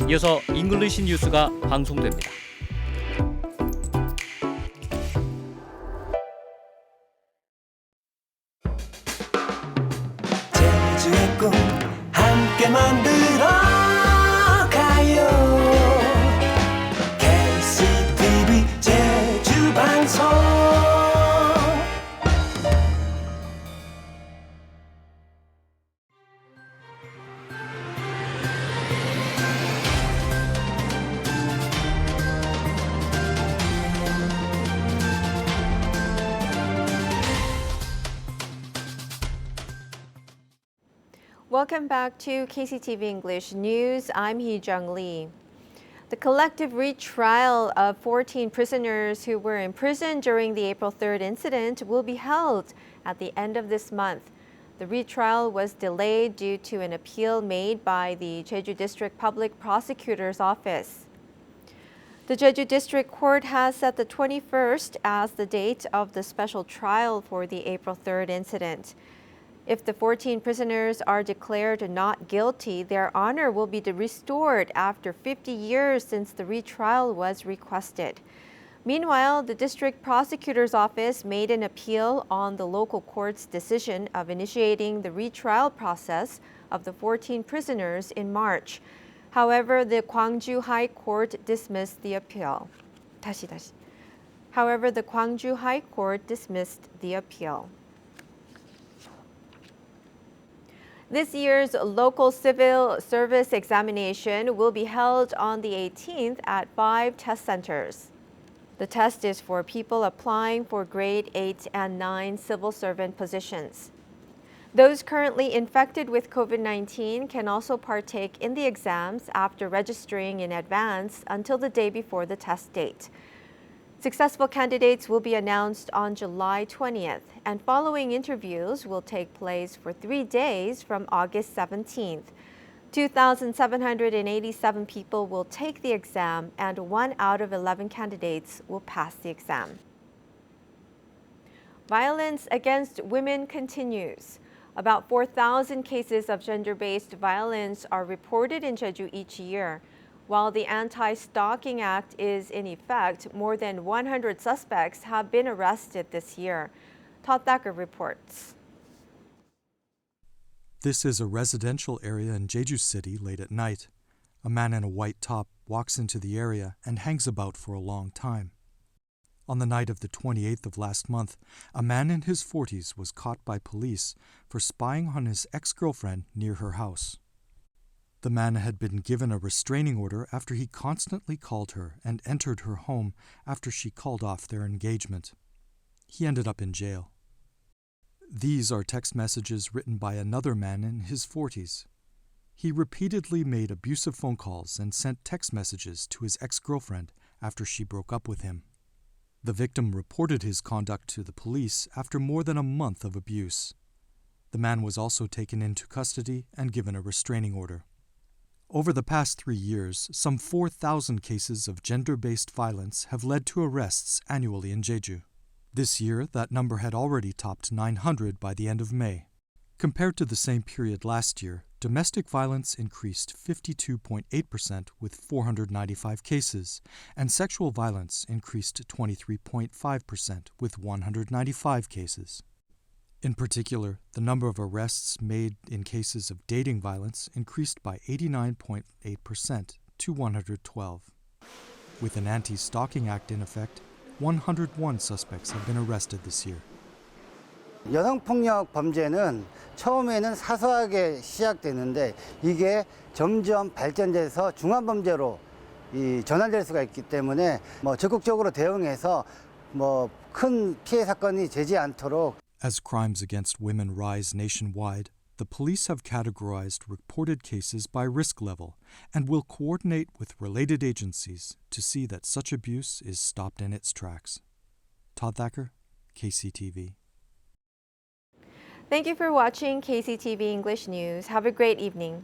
이어서 잉글리시 뉴스가 방송됩니다. 제주의 꿈 함께 만들어 가요. KCTV 제주방송. Welcome back to KCTV English News. I'm Hee-Jung Lee. The collective retrial of 14 prisoners who were imprisoned during the April 3rd incident will be held at the end of this month. The retrial was delayed due to an appeal made by the Jeju District Public Prosecutor's Office. The Jeju District Court has set the 21st as the date of the special trial for the April 3rd incident. If the 14 prisoners are declared not guilty, their honor will be restored after 50 years since the retrial was requested. Meanwhile, the district prosecutor's office made an appeal on the local court's decision of initiating the retrial process of the 14 prisoners in March. However, the Gwangju High Court dismissed the appeal. However, the Gwangju High Court dismissed the appeal. This year's local civil service examination will be held on the 18th at 5 test centers. The test is for people applying for grade 8 and 9 civil servant positions. Those currently infected with COVID-19 can also partake in the exams after registering in advance until the day before the test date. Successful candidates will be announced on July 20th, and following interviews will take place for 3 days from August 17th. 2,787 people will take the exam, and 1 out of 11 candidates will pass the exam. Violence against women continues. About 4,000 cases of gender-based violence are reported in Jeju each year. While the Anti-Stalking Act is in effect, more than 100 suspects have been arrested this year. Todd Thacker reports. This is a residential area in Jeju City late at night. A man in a white top walks into the area and hangs about for a long time. On the night of the 28th of last month, a man in his 40s was caught by police for spying on his ex-girlfriend near her house. The man had been given a restraining order after he constantly called her and entered her home after she called off their engagement. He ended up in jail. These are text messages written by another man in his 40s. He repeatedly made abusive phone calls and sent text messages to his ex-girlfriend after she broke up with him. The victim reported his conduct to the police after more than a month of abuse. The man was also taken into custody and given a restraining order. Over the past 3 years, some 4,000 cases of gender-based violence have led to arrests annually in Jeju. This year, that number had already topped 900 by the end of May. Compared to the same period last year, domestic violence increased 52.8% with 495 cases, and sexual violence increased 23.5% with 195 cases. In particular, the number of arrests made in cases of dating violence increased by 89.8% to 112. With an Anti-Stalking Act in effect, 101 suspects have been arrested this year. 여성폭력 범죄는 처음에는 사소하게 시작되는데 이게 점점 발전돼서 중환범죄로 전환될 수가 있기 때문에 적극적으로 대응해서 큰 피해 사건이 되지 않도록. As crimes against women rise nationwide, the police have categorized reported cases by risk level and will coordinate with related agencies to see that such abuse is stopped in its tracks. Todd Thacker, KCTV. Thank you for watching KCTV English News. Have a great evening.